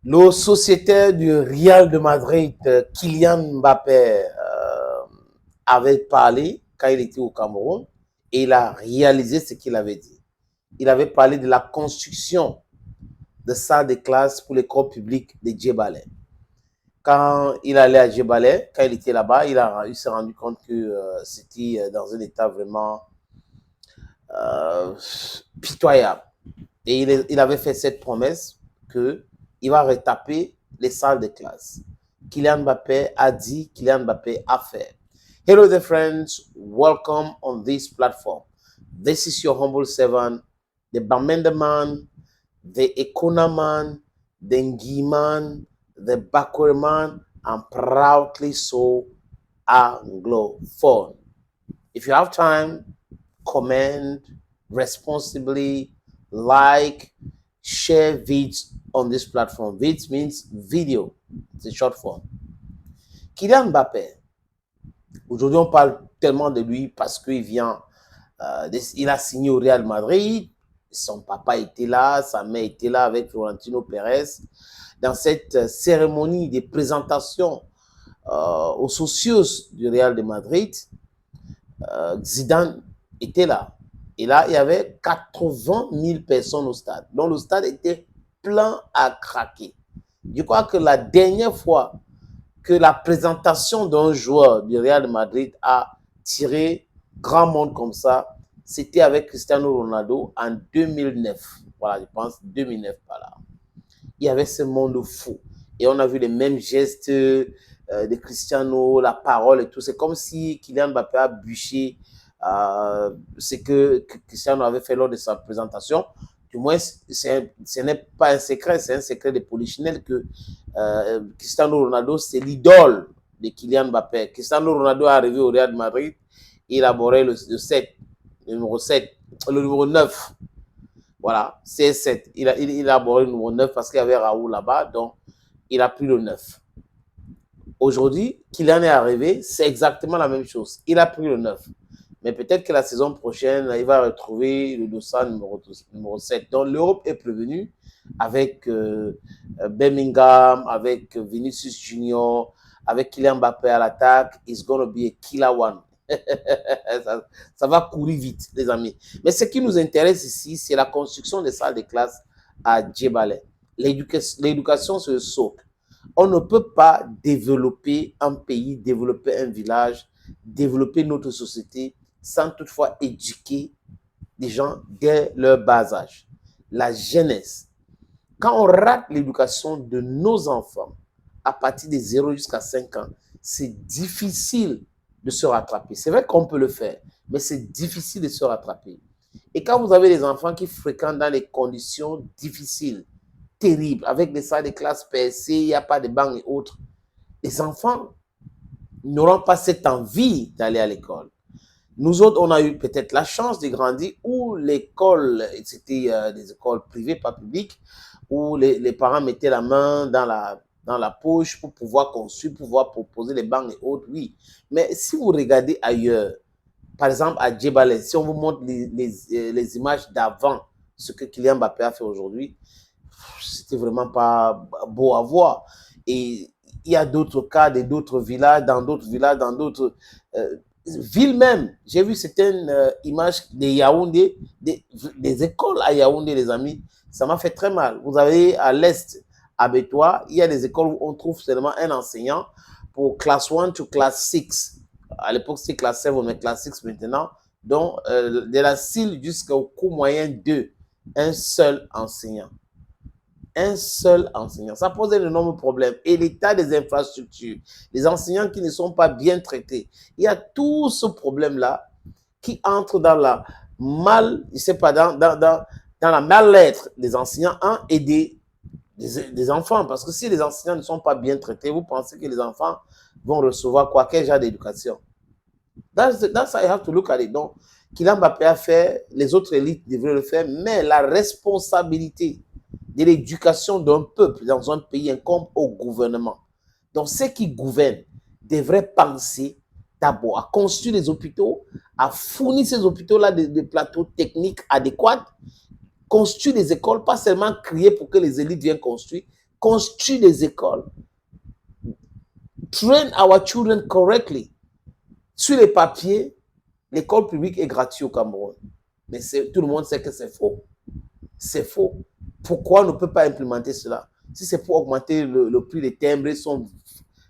Le sociétaire du Real de Madrid, Kylian Mbappé, avait parlé quand il était au Cameroun et il a réalisé ce qu'il avait dit. Il avait parlé de la construction de salles de classe pour l'école publique de Djebale. Quand il allait à Djebale, quand il était là-bas, il s'est rendu compte que c'était dans un état vraiment euh, pitoyable. Et il avait fait cette promesse qu'il va retaper les salles de classe. Kylian Mbappé a dit, Kylian Mbappé a fait. Hello there friends, welcome on this platform. This is your humble servant, the Bamenda man, the Ekuna man, the Ngi man, the Bakure man, and proudly so Anglophone. If you have time, comment responsibly, like, share vids on this platform. Vids means video, it's a short form. Kylian Mbappé, aujourd'hui on parle tellement de lui parce qu'il vient, il a signé au Real Madrid, son papa était là, sa mère était là avec Florentino Pérez. Dans cette cérémonie de présentation aux socios du Real de Madrid, Zidane était là. Et là, il y avait 80 000 personnes au stade. Donc, le stade était plein à craquer. Je crois que la dernière fois que la présentation d'un joueur du Real de Madrid a tiré grand monde comme ça, c'était avec Cristiano Ronaldo en 2009. Voilà, je pense 2009 par là. Il y avait ce monde fou. Et on a vu les mêmes gestes de Cristiano, la parole et tout. C'est comme si Kylian Mbappé a bûché ce que Cristiano avait fait lors de sa présentation. Du moins, ce n'est pas un secret, c'est un secret de Polichinelle que Cristiano Ronaldo, c'est l'idole de Kylian Mbappé. Cristiano Ronaldo est arrivé au Real Madrid, il a boré le 7, le numéro 7, le numéro 9. Voilà, C7. Il a boré le numéro 9 parce qu'il y avait Raoul là-bas, donc il a pris le 9. Aujourd'hui, Kylian est arrivé, c'est exactement la même chose. Il a pris le 9. Mais peut-être que la saison prochaine, il va retrouver le dossard numéro 7. Donc l'Europe est prévenue avec Birmingham, avec Vinicius Junior, avec Kylian Mbappé à l'attaque. It's going to be a killer one. Ça va courir vite, les amis. Mais ce qui nous intéresse ici, c'est la construction des salles de classe à Djebale. L'éducation, c'est le socle. On ne peut pas développer un pays, développer un village, développer notre société sans toutefois éduquer les gens dès leur bas âge. La jeunesse. Quand on rate l'éducation de nos enfants à partir de 0 jusqu'à 5 ans, c'est difficile de se rattraper. C'est vrai qu'on peut le faire, mais c'est difficile de se rattraper. Et quand vous avez des enfants qui fréquentent dans des conditions difficiles, terribles, avec des salles de classe percées, il n'y a pas de bancs et autres, les enfants n'auront pas cette envie d'aller à l'école. Nous autres, on a eu peut-être la chance de grandir où l'école, c'était des écoles privées, pas publiques, où les parents mettaient la main dans la poche pour pouvoir construire, pour pouvoir proposer les bancs et autres, oui. Mais si vous regardez ailleurs, par exemple à Djebale, si on vous montre les images d'avant, ce que Kylian Mbappé a fait aujourd'hui, c'était vraiment pas beau à voir. Et il y a d'autres cas, d'autres villages, dans d'autres villes même. J'ai vu certaines images de Yaoundé, des écoles à Yaoundé, les amis. Ça m'a fait très mal. Vous avez à l'est, à Bétois, il y a des écoles où on trouve seulement un enseignant pour classe 1 to classe 6. À l'époque, c'était classe 7, mais classe 6 maintenant. Donc, de la CIL jusqu'au cours moyen 2, un seul enseignant. Un seul enseignant. Ça pose un énorme problème. Et l'état des infrastructures, les enseignants qui ne sont pas bien traités. Il y a tout ce problème-là qui entre dans la mal, je sais pas, dans la mal-être des enseignants et des enfants. Parce que si les enseignants ne sont pas bien traités, vous pensez que les enfants vont recevoir quoi? Quel genre d'éducation? That's how you have to look at it. Donc, Kylian Mbappé a fait, les autres élites devraient le faire, mais la responsabilité de l'éducation d'un peuple dans un pays incombe au gouvernement. Donc, ceux qui gouvernent devraient penser d'abord à construire des hôpitaux, à fournir ces hôpitaux-là des plateaux techniques adéquats, construire des écoles, pas seulement crier pour que les élites viennent construire, construit des écoles, train our children correctly. Sur les papiers, l'école publique est gratuite au Cameroun. Mais tout le monde sait que c'est faux. C'est faux. Pourquoi on ne peut pas implémenter cela? Si c'est pour augmenter le prix des timbres, ils sont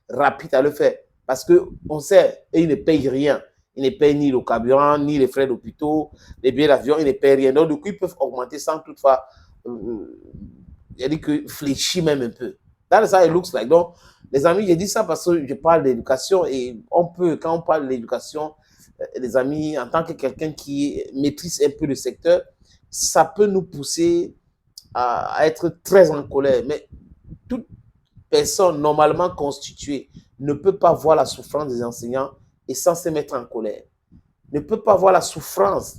rapides à le faire. Parce qu'on sait, et ils ne payent rien. Ils ne payent ni le carburant, ni les frais d'hôpitaux, les billets d'avion, ils ne payent rien. Donc, du coup, ils peuvent augmenter sans toutefois, il y a dit que fléchir même un peu. That's how it looks like. Donc, les amis, j'ai dit ça parce que je parle d'éducation et on peut, quand on parle d'éducation, les amis, en tant que quelqu'un qui maîtrise un peu le secteur, ça peut nous pousser à être très en colère. Mais toute personne normalement constituée ne peut pas voir la souffrance des enseignants et sans se mettre en colère. Ne peut pas voir la souffrance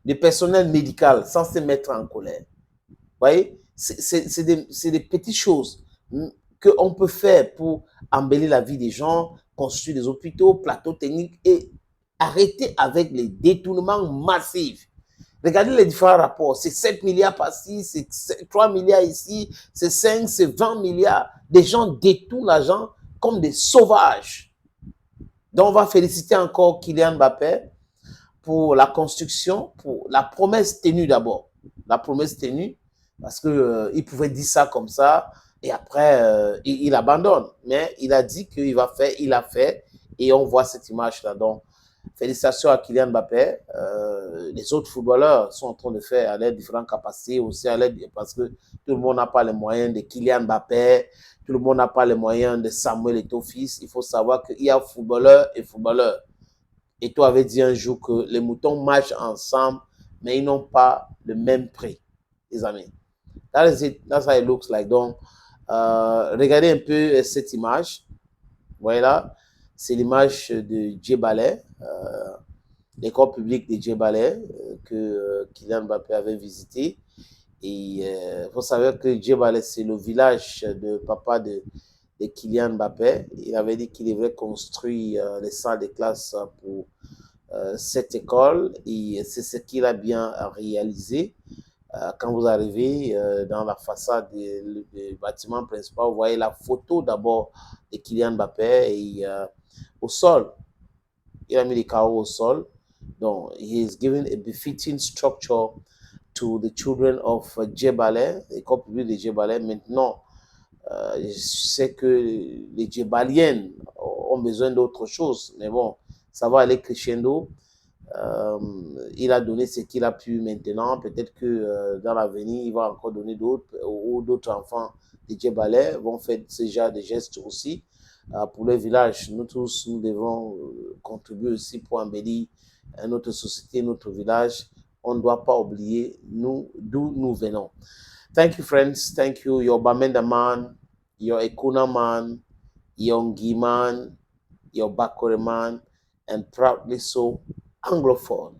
du personnel médical sans se mettre en colère. Vous voyez, c'est des petites choses qu'on peut faire pour embellir la vie des gens, construire des hôpitaux, plateaux techniques et arrêter avec les détournements massifs. Regardez les différents rapports. C'est 7 milliards par-ci, c'est 3 milliards ici, c'est 5, c'est 20 milliards. Des gens détournent l'argent comme des sauvages. Donc, on va féliciter encore Kylian Mbappé pour la construction, pour la promesse tenue d'abord. La promesse tenue, parce qu'il pouvait dire ça comme ça, et après, il abandonne. Mais il a dit qu'il va faire, il a fait, et on voit cette image-là. Donc, félicitations à Kylian Mbappé. Les autres footballeurs sont en train de faire à leurs différentes capacités, aussi à l'aide, parce que tout le monde n'a pas les moyens de Kylian Mbappé, tout le monde n'a pas les moyens de Samuel Eto'o-Fils. Il faut savoir qu'il y a footballeurs et footballeurs. Et toi avais dit un jour que les moutons marchent ensemble, mais ils n'ont pas le même prix, les amis. That's how it looks like. Donc, regardez un peu cette image. Voilà, c'est l'image de Djebale, l'école publique de Djebale que Kylian Mbappé avait visité. Et il faut savoir que Djebale, c'est le village de papa de Kylian Mbappé. Il avait dit qu'il devrait construire les salles de classe pour cette école et c'est ce qu'il a bien réalisé. Quand vous arrivez dans la façade du bâtiment principal, vous voyez la photo d'abord de Kylian Mbappé et au sol, il a mis les carreaux au sol. Donc, he is giving a befitting structure to the children of Djebale, l'école publique de Djebale. Maintenant, je sais que les Djebaliens ont besoin d'autre chose, mais bon, ça va aller crescendo. Il a donné ce qu'il a pu maintenant. Peut-être que dans l'avenir, il va encore donner d'autres, ou d'autres enfants de Djebale vont faire ce genre de gestes aussi. Pour le village, nous tous, nous devons contribuer aussi pour embellir notre société, notre village. On ne doit pas oublier d'où nous venons. Thank you, friends. Thank you. Your Bamenda man, your Ekuna man, your Ngi man, your Bakore man, and proudly so Anglophone.